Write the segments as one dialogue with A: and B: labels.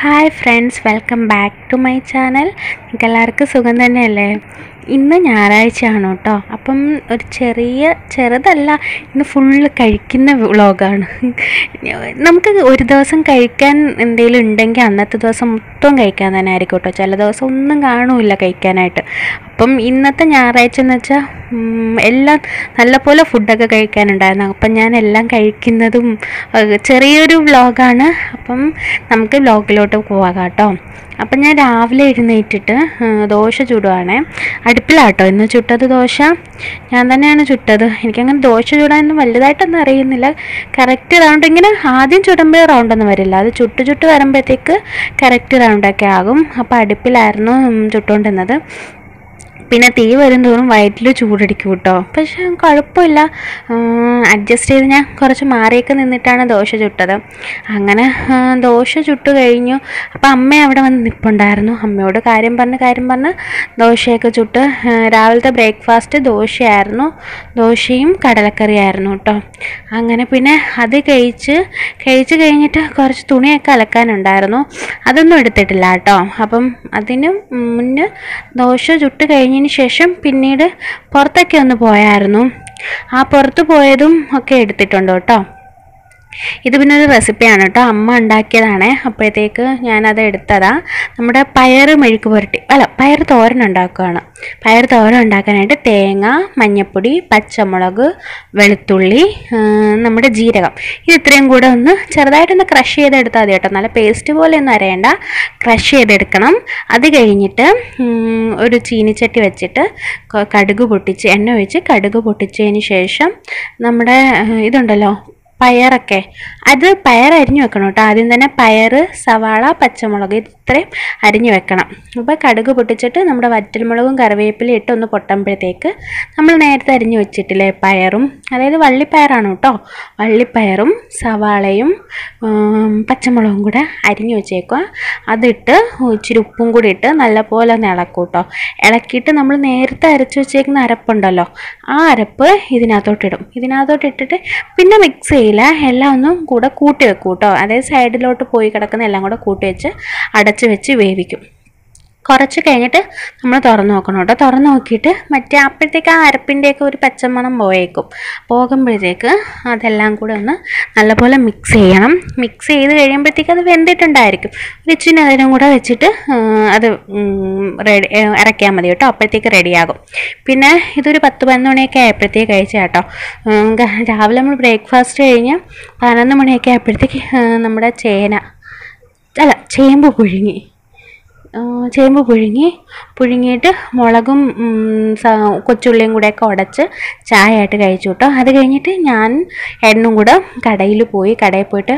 A: Hi friends, welcome back to my channel. നിങ്ങൾക്ക് എല്ലാവർക്കും സുഖം തന്നെയല്ലേ? ഇന്ന് ഞായറാഴ്ചയാണ് കേട്ടോ. അപ്പം ഒരു ചെറുതല്ല, ഇന്ന് ഫുള്ള് കഴിക്കുന്ന വ്ളോഗാണ്. നമുക്ക് ഒരു ദിവസം കഴിക്കാൻ എന്തെങ്കിലും ഉണ്ടെങ്കിൽ അന്നത്തെ ദിവസം മൊത്തം കഴിക്കാൻ തന്നെ ആയിരിക്കും കേട്ടോ. ചില ദിവസം ഒന്നും കാണൂല്ല കഴിക്കാനായിട്ട്. അപ്പം ഇന്നത്തെ ഞായറാഴ്ച എന്ന് വെച്ചാൽ എല്ലാം നല്ലപോലെ ഫുഡൊക്കെ കഴിക്കാനുണ്ടായിരുന്നു. അപ്പം ഞാൻ എല്ലാം കഴിക്കുന്നതും ചെറിയൊരു വ്ളോഗാണ്. അപ്പം നമുക്ക് വ്ളോഗിലോട്ട് പോകാം കേട്ടോ. അപ്പം ഞാൻ രാവിലെ എഴുന്നേറ്റിട്ട് ദോശ ചുടുവാണേ. അടുപ്പിലാട്ടോ ഇന്ന് ചുട്ടത് ദോശ. ഞാൻ തന്നെയാണ് ചുട്ടത്. എനിക്കങ്ങനെ ദോശ ചുടാനൊന്നും വലുതായിട്ടൊന്നും അറിയുന്നില്ല. കറക്റ്റ് റൗണ്ട് ഇങ്ങനെ ആദ്യം ചുടുമ്പോൾ റൗണ്ടൊന്നും വരില്ല. അത് ചുട്ട് വരുമ്പോഴത്തേക്ക് കറക്റ്റ് റൗണ്ടൊക്കെ ആകും. അപ്പോൾ അടുപ്പിലായിരുന്നു ചുട്ടുകൊണ്ടിരുന്നത്. പിന്നെ തീ വരും തോറും വയറ്റിൽ ചൂടടിക്കും കേട്ടോ. പക്ഷെ കുഴപ്പമില്ല, അഡ്ജസ്റ്റ് ചെയ്ത് ഞാൻ കുറച്ച് മാറിയൊക്കെ നിന്നിട്ടാണ് ദോശ ചുട്ടത്. അങ്ങനെ ദോശ ചുട്ട് കഴിഞ്ഞു. അപ്പം അമ്മ അവിടെ വന്ന് നിൽപ്പുണ്ടായിരുന്നു. അമ്മയോട് കാര്യം പറഞ്ഞ് ദോശയൊക്കെ ചുട്ട്. രാവിലത്തെ ബ്രേക്ക്ഫാസ്റ്റ് ദോശയായിരുന്നു. ദോശയും കടലക്കറിയായിരുന്നു കേട്ടോ. അങ്ങനെ പിന്നെ അത് കഴിച്ച് കഴിഞ്ഞിട്ട് കുറച്ച് തുണിയൊക്കെ അലക്കാനുണ്ടായിരുന്നു. അതൊന്നും എടുത്തിട്ടില്ല കേട്ടോ. അപ്പം അതിന് മുന്നേ ദോശ ചുട്ട് കഴിഞ്ഞതിന് ശേഷം പിന്നീട് പുറത്തൊക്കെ ഒന്ന് പോയായിരുന്നു. ആ പുറത്ത് പോയതും ഒക്കെ എടുത്തിട്ടുണ്ട് കേട്ടോ. ഇത് പിന്നെ ഒരു റെസിപ്പിയാണ് കേട്ടോ, അമ്മ ഉണ്ടാക്കിയതാണേ. അപ്പോഴത്തേക്ക് ഞാനത് എടുത്തതാ. നമ്മുടെ പയർ തോരൻ ഉണ്ടാക്കുകയാണ്. പയർ തോരൻ ഉണ്ടാക്കാനായിട്ട് തേങ്ങ, മഞ്ഞൾപ്പൊടി, പച്ചമുളക്, വെളുത്തുള്ളി, നമ്മുടെ ജീരകം, ഇത് ഇത്രയും കൂടെ ഒന്ന് ചെറുതായിട്ടൊന്ന് ക്രഷ് ചെയ്തെടുത്താൽ മതി കേട്ടോ. നല്ല പേസ്റ്റ് പോലെ ഒന്നും അരയണ്ട, ക്രഷ് ചെയ്തെടുക്കണം. അത് കഴിഞ്ഞിട്ട് ഒരു ചീനിച്ചട്ടി വെച്ചിട്ട് എണ്ണ ഒഴിച്ച് കടുക് പൊട്ടിച്ചതിന് ശേഷം നമ്മുടെ ഇതുണ്ടല്ലോ പയർ അരിഞ്ഞു വെക്കണം കേട്ടോ. ആദ്യം തന്നെ പയർ, സവാള, പച്ചമുളക് ഇത്രയും അരിഞ്ഞു വെക്കണം. അപ്പോൾ കടുക് പൊട്ടിച്ചിട്ട് നമ്മുടെ വറ്റൽമുളകും കറിവേപ്പിലയും ഇട്ട് ഒന്ന് പൊട്ടുമ്പോഴത്തേക്ക് നമ്മൾ നേരത്തെ അരിഞ്ഞു വെച്ചിട്ടില്ലേ പയറും, അതായത് വള്ളിപ്പയറാണ് കേട്ടോ, വള്ളിപ്പയറും സവാളയും പച്ചമുളകും കൂടെ അരിഞ്ഞു വെച്ചേക്കുക. അതിട്ട് ഇച്ചിരി ഉപ്പും കൂടി ഇട്ട് നല്ലപോലെ ഒന്ന് ഇളക്കും കേട്ടോ. ഇളക്കിയിട്ട് നമ്മൾ നേരത്തെ അരച്ചു വെച്ചേക്കുന്ന അരപ്പുണ്ടല്ലോ, ആ അരപ്പ് ഇതിനകത്തോട്ടിട്ടിട്ട് പിന്നെ മിക്സ് ചെയ്യില്ല, എല്ലാം ഒന്നും കൂടെ കൂട്ടി വെക്കും കേട്ടോ. അതായത് സൈഡിലോട്ട് പോയി കിടക്കുന്ന എല്ലാം കൂടെ കൂട്ടി വെച്ച് അടച്ച് വെച്ച് വേവിക്കും. കുറച്ച് കഴിഞ്ഞിട്ട് നമ്മൾ തുറന്ന് നോക്കണം കേട്ടോ. തുറന്ന് നോക്കിയിട്ട് അപ്പോഴത്തേക്ക് ആ അരപ്പിൻ്റെയൊക്കെ ഒരു പച്ചമണം പോകുമ്പോഴത്തേക്ക് അതെല്ലാം കൂടെ ഒന്ന് നല്ലപോലെ മിക്സ് ചെയ്യണം. മിക്സ് ചെയ്ത് കഴിയുമ്പോഴത്തേക്ക് അത് വെന്തിട്ടുണ്ടായിരിക്കും. ഒരു ഇച്ചിരി നേരം കൂടെ വെച്ചിട്ട് അത് ഇറക്കിയാൽ മതി കേട്ടോ. അപ്പോഴത്തേക്ക് റെഡിയാകും. പിന്നെ ഇതൊരു 10-11 മണിയൊക്കെ ആയപ്പോഴത്തേക്ക് കഴിച്ച കേട്ടോ. രാവിലെ നമ്മൾ ബ്രേക്ക്ഫാസ്റ്റ് കഴിഞ്ഞ് 11 മണിയൊക്കെ ആയപ്പോഴത്തേക്ക് നമ്മുടെ ചേമ്പ് പുഴുങ്ങിയിട്ട് മുളകും കൊച്ചുള്ളിയും കൂടെയൊക്കെ ഉടച്ച് ചായ ആയിട്ട് കഴിച്ചു കേട്ടോ. അത് കഴിഞ്ഞിട്ട് ഞാൻ ഏട്ടനും കൂടെ കടയിൽ പോയിട്ട്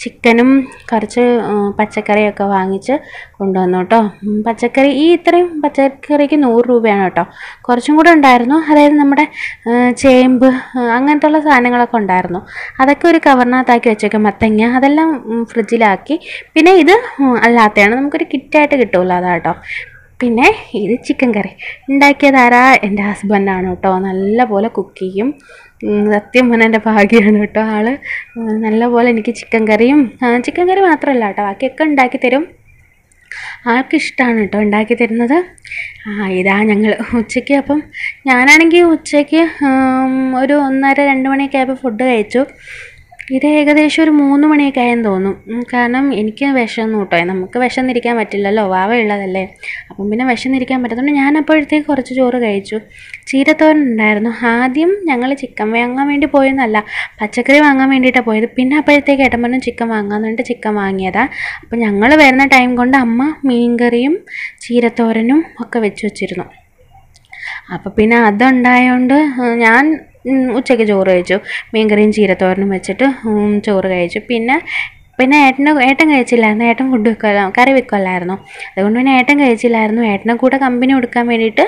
A: ചിക്കനും കുറച്ച് പച്ചക്കറിയൊക്കെ വാങ്ങിച്ച് കൊണ്ടുവന്നു കേട്ടോ. ഇത്രയും പച്ചക്കറിക്ക് 100 രൂപയാണ് കേട്ടോ. കുറച്ചും കൂടെ ഉണ്ടായിരുന്നു, അതായത് നമ്മുടെ ചേമ്പ് അങ്ങനത്തെ സാധനങ്ങളൊക്കെ ഉണ്ടായിരുന്നു. അതൊക്കെ ഒരു കവറിനകത്താക്കി വെച്ചേക്കാം. മത്തങ്ങ അതെല്ലാം ഫ്രിഡ്ജിലാക്കി. പിന്നെ ഇത് അല്ലാത്തതാണ്, നമുക്കൊരു കിറ്റായിട്ട് കിട്ടുമല്ലോ, അതാട്ടോ. പിന്നെ ഇത് ചിക്കൻ കറി ഉണ്ടാക്കിയതാരാ? എൻ്റെ ഹസ്ബൻഡാണ് കേട്ടോ. നല്ല പോലെ കുക്ക് ചെയ്യും. സത്യം പറഞ്ഞാൽ എൻ്റെ ഭാഗ്യമാണ് കേട്ടോ. ആള് നല്ലപോലെ എനിക്ക് ചിക്കൻ കറി മാത്രമല്ല കേട്ടോ, ബാക്കിയൊക്കെ ഉണ്ടാക്കി തരും. ആൾക്ക് ഇഷ്ടമാണ് കേട്ടോ ഉണ്ടാക്കി തരുന്നത്. ഇതാ ഞങ്ങൾ ഉച്ചയ്ക്ക്, അപ്പം ഞാനാണെങ്കിൽ ഉച്ചയ്ക്ക് ഒരു 1:30-2 മണിയൊക്കെ ആയപ്പോൾ ഫുഡ് കഴിച്ചു. ഇത് ഏകദേശം ഒരു 3 മണിയൊക്കെ ആയെന്ന് തോന്നും. കാരണം എനിക്ക് വിശന്നു കേട്ടോ. നമുക്ക് വിശന്നിരിക്കാൻ പറ്റില്ലല്ലോ, വാവ ഉള്ളതല്ലേ. അപ്പം പിന്നെ വിശന്നിരിക്കാൻ പറ്റുന്നുണ്ട്. ഞാൻ അപ്പോഴത്തേക്ക് കുറച്ച് ചോറ് കഴിച്ചു. ചീരത്തോരൻ ഉണ്ടായിരുന്നു. ആദ്യം ഞങ്ങൾ ചിക്കൻ വാങ്ങാൻ വേണ്ടി പോയെന്നല്ല, പച്ചക്കറി വാങ്ങാൻ വേണ്ടിയിട്ടാണ് പോയത്. പിന്നെ അപ്പോഴത്തേക്ക് ഏട്ടൻ പറഞ്ഞു ചിക്കൻ വാങ്ങാമെന്ന് പറഞ്ഞിട്ട് ചിക്കൻ വാങ്ങിയതാണ്. അപ്പം ഞങ്ങൾ വരുന്ന ടൈം കൊണ്ട് അമ്മ മീൻകറിയും ചീരത്തോരനും ഒക്കെ വെച്ചിരുന്നു. അപ്പം പിന്നെ അതുണ്ടായതുകൊണ്ട് ഞാൻ ഉച്ചയ്ക്ക് ചോറ് കഴിച്ചു. മീൻകറിയും ചീരത്തോരനും വെച്ചിട്ട് ചോറ് കഴിച്ചു. പിന്നെ ഏട്ടൻ കഴിച്ചില്ലായിരുന്നു. ഏട്ടൻ കറി വെക്കുമല്ലായിരുന്നു. അതുകൊണ്ട് പിന്നെ ഏട്ടൻ കഴിച്ചില്ലായിരുന്നു. ഏട്ടനെ കൂടെ കമ്പനി കൊടുക്കാൻ വേണ്ടിയിട്ട്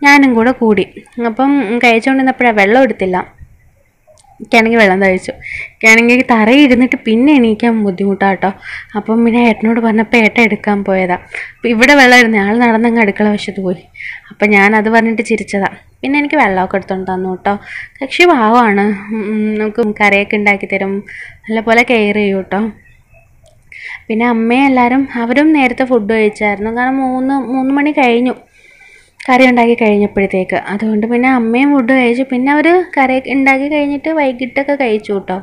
A: ഞാനും കൂടെ കൂടി. അപ്പം കഴിച്ചുകൊണ്ടിരുന്നപ്പോഴാണ് വെള്ളം എടുത്തില്ല. എനിക്കാണെങ്കിൽ വെള്ളം കഴിച്ചു. എനിക്കാണെങ്കിൽ തറയിരുന്നിട്ട് പിന്നെ എണീക്കാൻ ബുദ്ധിമുട്ടാണ് കേട്ടോ. അപ്പം പിന്നെ ഏട്ടനോട് പറഞ്ഞപ്പോൾ ഏട്ടൻ എടുക്കാൻ പോയതാണ്. അപ്പം ഇവിടെ വെള്ളം ഇരുന്നു, ആൾ നടന്നങ്ങ് അടുക്കള വശത്ത് പോയി. അപ്പം ഞാനത് പറഞ്ഞിട്ട് ചിരിച്ചതാണ്. പിന്നെ എനിക്ക് വെള്ളമൊക്കെ എടുത്തുകൊണ്ട് തന്നു കേട്ടോ. കക്ഷി പാവമാണ്. നമുക്ക് കറിയൊക്കെ ഉണ്ടാക്കി തരും, നല്ലപോലെ കെയർ ചെയ്യും കേട്ടോ. പിന്നെ അമ്മയും എല്ലാവരും അവരും നേരത്തെ ഫുഡ് കഴിച്ചായിരുന്നു. കാരണം 3 മണി കഴിഞ്ഞു കറി ഉണ്ടാക്കി കഴിഞ്ഞപ്പോഴത്തേക്ക്. അതുകൊണ്ട് പിന്നെ അമ്മയും ഫുഡ് കഴിച്ചു. പിന്നെ അവർ കറി ഉണ്ടാക്കി കഴിഞ്ഞിട്ട് വൈകിട്ടൊക്കെ കഴിച്ചു കേട്ടോ.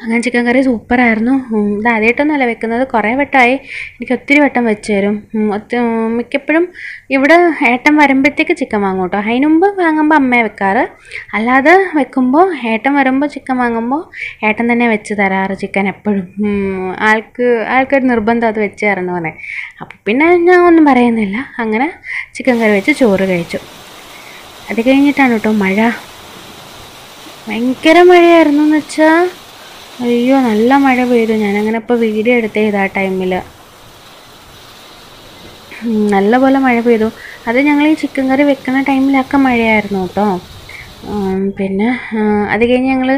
A: അങ്ങനെ ചിക്കൻ കറി സൂപ്പറായിരുന്നു. ഇത് ആദ്യമായിട്ടൊന്നുമല്ല വെക്കുന്നത്, കുറേ വട്ടമായി. എനിക്ക് ഒത്തിരി വട്ടം വെച്ച് തരും. മിക്കപ്പോഴും ഇവിടെ ഏട്ടൻ വരുമ്പോഴത്തേക്ക് ചിക്കൻ വാങ്ങും കേട്ടോ. അതിന് മുമ്പ് വാങ്ങുമ്പോൾ അമ്മയെ വെക്കാറ്. അല്ലാതെ വെക്കുമ്പോൾ ഏട്ടൻ വരുമ്പോൾ ചിക്കൻ വാങ്ങുമ്പോൾ ഏട്ടൻ തന്നെ വെച്ച് തരാറ് ചിക്കൻ എപ്പോഴും. ആൾക്കൊരു നിർബന്ധം അത് വെച്ച് തരണമെന്നേ. അപ്പോൾ പിന്നെ ഞാൻ ഒന്നും പറയുന്നില്ല. അങ്ങനെ ചിക്കൻ കറി വെച്ച് ചോറ് കഴിച്ചു. അത് കഴിഞ്ഞിട്ടാണ് കേട്ടോ മഴ. ഭയങ്കര മഴയായിരുന്നു എന്ന് വെച്ചാൽ അയ്യോ നല്ല മഴ പെയ്തു. ഞാനങ്ങനെ ഇപ്പോൾ വീഡിയോ എടുത്തേ ആ ടൈമിൽ. നല്ലപോലെ മഴ പെയ്തു. അത് ഞങ്ങൾ ഈ ചിക്കൻ കറി വെക്കുന്ന ടൈമിലൊക്കെ മഴയായിരുന്നു കേട്ടോ. പിന്നെ അത് കഴിഞ്ഞ് ഞങ്ങൾ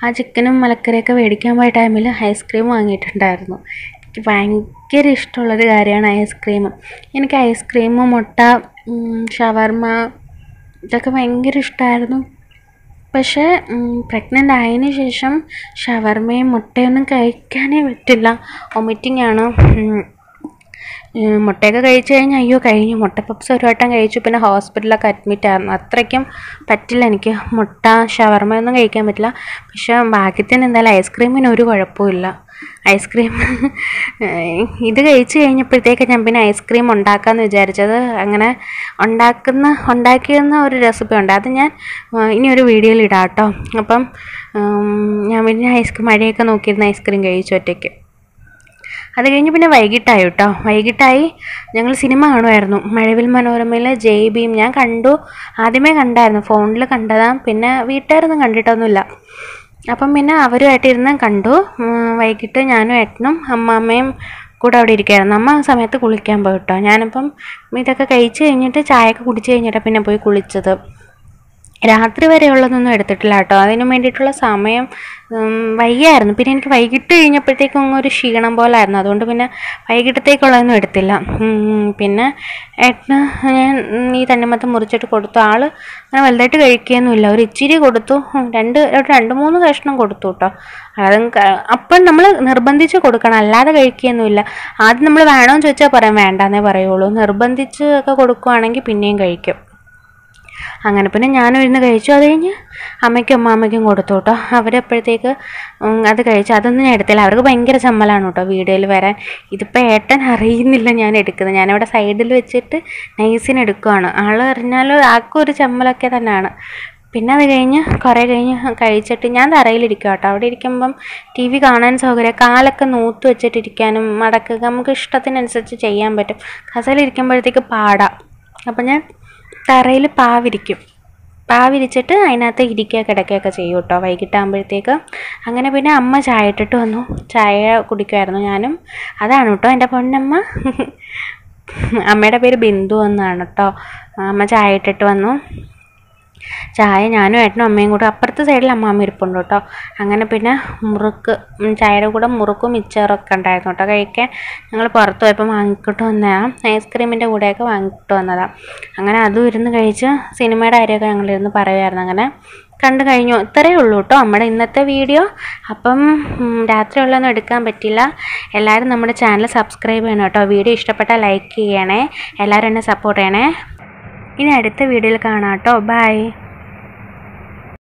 A: ആ ചിക്കനും മലക്കറിയൊക്കെ മേടിക്കാൻ പോയ ടൈമിൽ ഐസ്ക്രീം വാങ്ങിയിട്ടുണ്ടായിരുന്നു. എനിക്ക് ഭയങ്കര ഇഷ്ടമുള്ളൊരു കാര്യമാണ് ഐസ്ക്രീം. എനിക്ക് ഐസ്ക്രീം, മുട്ട, ഷവർമ ഇതൊക്കെ ഭയങ്കര ഇഷ്ടമായിരുന്നു. പക്ഷേ പ്രഗ്നൻ്റ് ആയതിനു ശേഷം ഷവർമയും മുട്ടയൊന്നും കഴിക്കാനേ പറ്റില്ല. വൊമിറ്റിംഗ് ആണ്. മുട്ടയൊക്കെ കഴിച്ച് കഴിഞ്ഞാൽ അയ്യോ കഴിഞ്ഞു. മുട്ട പപ്സ് ഒരു വട്ടം കഴിച്ചു. പിന്നെ ഹോസ്പിറ്റലിലൊക്കെ അഡ്മിറ്റ് ആയിരുന്നു. അത്രയ്ക്കും പറ്റില്ല എനിക്ക്. മുട്ട ഷവർമയൊന്നും കഴിക്കാൻ പറ്റില്ല. പക്ഷേ ഭാഗ്യത്തിന് എന്തായാലും ഐസ്ക്രീമിന് ഒരു കുഴപ്പമില്ല. ഐസ്ക്രീം ഇത് കഴിച്ച് കഴിഞ്ഞപ്പോഴത്തേക്ക് ഞാൻ പിന്നെ ഐസ്ക്രീം ഉണ്ടാക്കാമെന്ന് വിചാരിച്ചത്. അങ്ങനെ ഉണ്ടാക്കിയെന്ന ഒരു റെസിപ്പി ഉണ്ട്. അത് ഞാൻ ഇനി ഒരു വീഡിയോയിൽ ഇടാം കേട്ടോ. അപ്പം ഞാൻ പിന്നെ മഴയൊക്കെ നോക്കിയിരുന്ന ഐസ്ക്രീം കഴിച്ചു ഒറ്റയ്ക്ക്. അത് കഴിഞ്ഞ് പിന്നെ വൈകിട്ടായി കേട്ടോ. വൈകിട്ടായി ഞങ്ങൾ സിനിമ കാണുമായിരുന്നു. മഴവിൽ മനോരമയിലെ ജയ് ഭീം ഞാൻ കണ്ടു. ആദ്യമേ കണ്ടായിരുന്നു, ഫോണിൽ കണ്ടതാണ്. പിന്നെ വീട്ടുകാരൊന്നും കണ്ടിട്ടൊന്നുമില്ല. അപ്പം പിന്നെ അവരുമായിട്ടിരുന്ന് കണ്ടു. വൈകിട്ട് ഞാനും ഏട്ടനും അമ്മാമ്മയും കൂടെ അവിടെ ഇരിക്കുകയായിരുന്നു. അമ്മ ആ സമയത്ത് കുളിക്കാൻ പോയി കേട്ടോ. ഞാനിപ്പം ഇതൊക്കെ കഴിച്ച് കഴിഞ്ഞിട്ട് ചായയൊക്കെ കുടിച്ച് കഴിഞ്ഞിട്ട് പിന്നെ പോയി കുളിച്ചത്. രാത്രി വരെ ഉള്ളതൊന്നും എടുത്തിട്ടില്ല കേട്ടോ. അതിന് വേണ്ടിയിട്ടുള്ള സമയം വൈകിയായിരുന്നു. പിന്നെ എനിക്ക് വൈകിട്ട് കഴിഞ്ഞപ്പോഴത്തേക്കും ഒരു ക്ഷീണം പോലായിരുന്നു. അതുകൊണ്ട് പിന്നെ വൈകിട്ടത്തേക്കുള്ളതൊന്നും എടുത്തില്ല. പിന്നെ ഏട്ടന് ഞാൻ ഈ തണ്ണിമത്തൻ മുറിച്ചിട്ട് കൊടുത്തു. ആൾ അങ്ങനെ വലുതായിട്ട് കഴിക്കുകയൊന്നുമില്ല. ഒരു ഇച്ചിരി കൊടുത്തു. 2-3 കഷ്ണം കൊടുത്തു കേട്ടോ. അതും അപ്പം നമ്മൾ നിർബന്ധിച്ച് കൊടുക്കണം, അല്ലാതെ കഴിക്കുകയൊന്നുമില്ല. ആദ്യം നമ്മൾ വേണമെന്ന് ചോദിച്ചാൽ പറയാം, വേണ്ടാന്നേ പറയുള്ളൂ. നിർബന്ധിച്ച് ഒക്കെ കൊടുക്കുകയാണെങ്കിൽ പിന്നെയും കഴിക്കും. അങ്ങനെ പിന്നെ ഞാനും ഇരുന്ന് കഴിച്ചു. അത് കഴിഞ്ഞ് അമ്മയ്ക്കും അമ്മാമ്മയ്ക്കും കൊടുത്തു കേട്ടോ. അവരെപ്പോഴത്തേക്ക് അത് കഴിച്ചു. അതൊന്നും ഞാൻ എടുത്തില്ല. അവർക്ക് ഭയങ്കര ചമ്മലാണ് കേട്ടോ വീഡിയോയിൽ വരാൻ. ഇതിപ്പോൾ ഏട്ടൻ അറിയുന്നില്ല ഞാൻ എടുക്കുന്നത്. ഞാനവിടെ സൈഡിൽ വെച്ചിട്ട് നൈസിന് എടുക്കുകയാണ്. ആൾ അറിഞ്ഞാൽ ആൾക്കൊരു ചമ്മലൊക്കെ തന്നെയാണ്. പിന്നെ അത് കഴിഞ്ഞ് കുറേ കഴിഞ്ഞ് കഴിച്ചിട്ട് ഞാൻ തറയിലിരിക്കുക കേട്ടോ. അവിടെ ഇരിക്കുമ്പം ടി വി കാണാൻ സൗകര്യം, കാലൊക്കെ നൂത്ത് വെച്ചിട്ടിരിക്കാനും മടക്കുക നമുക്ക് ഇഷ്ടത്തിനനുസരിച്ച് ചെയ്യാൻ പറ്റും. കസേരയിലിരിക്കുമ്പോഴത്തേക്ക് പാടാം. അപ്പം ഞാൻ തറയിൽ പാവിരിച്ചിട്ട് അതിനകത്ത് ഇരിക്കുക കിടക്കുകയൊക്കെ ചെയ്യും കേട്ടോ വൈകിട്ടാകുമ്പോഴത്തേക്ക്. അങ്ങനെ പിന്നെ അമ്മ ചായ ഇട്ടിട്ട് വന്നു. ചായ കുടിക്കുമായിരുന്നു ഞാനും. അതാണ് കേട്ടോ എൻ്റെ പൊന്നമ്മ. അമ്മയുടെ പേര് ബിന്ദു എന്നാണ് കേട്ടോ. അമ്മ ചായ ഇട്ടിട്ട് വന്നു. ചായ ഞാനും ഏട്ടനും അമ്മയും കൂടെ, അപ്പുറത്തെ സൈഡിൽ അമ്മാമ്മ ഇരിപ്പുണ്ട് കേട്ടോ. അങ്ങനെ പിന്നെ ചായയുടെ കൂടെ മുറുക്കും മിച്ചറൊക്കെ ഉണ്ടായിരുന്നു കേട്ടോ കഴിക്കാൻ. ഞങ്ങൾ പുറത്ത് പോയപ്പോൾ വാങ്ങിക്കൊണ്ട് വന്നതാണ്. ഐസ്ക്രീമിൻ്റെ കൂടെയൊക്കെ വാങ്ങിക്കൊണ്ട് വന്നതാണ്. അങ്ങനെ അതും ഇരുന്ന് കഴിച്ച് സിനിമയുടെ കാര്യമൊക്കെ ഞങ്ങളിരുന്ന് പറയുമായിരുന്നു. അങ്ങനെ കണ്ടു കഴിഞ്ഞു. ഇത്രയേ ഉള്ളൂ കേട്ടോ നമ്മുടെ ഇന്നത്തെ വീഡിയോ. അപ്പം രാത്രിയുള്ളതൊന്നും എടുക്കാൻ പറ്റില്ല. എല്ലാവരും നമ്മുടെ ചാനൽ സബ്സ്ക്രൈബ് ചെയ്യണം കേട്ടോ. വീഡിയോ ഇഷ്ടപ്പെട്ടാൽ ലൈക്ക് ചെയ്യണേ. എല്ലാവരും എന്നെ സപ്പോർട്ട് ചെയ്യണേ. ഇനി അടുത്ത വീഡിയോയിൽ കാണാം കേട്ടോ. ബൈ.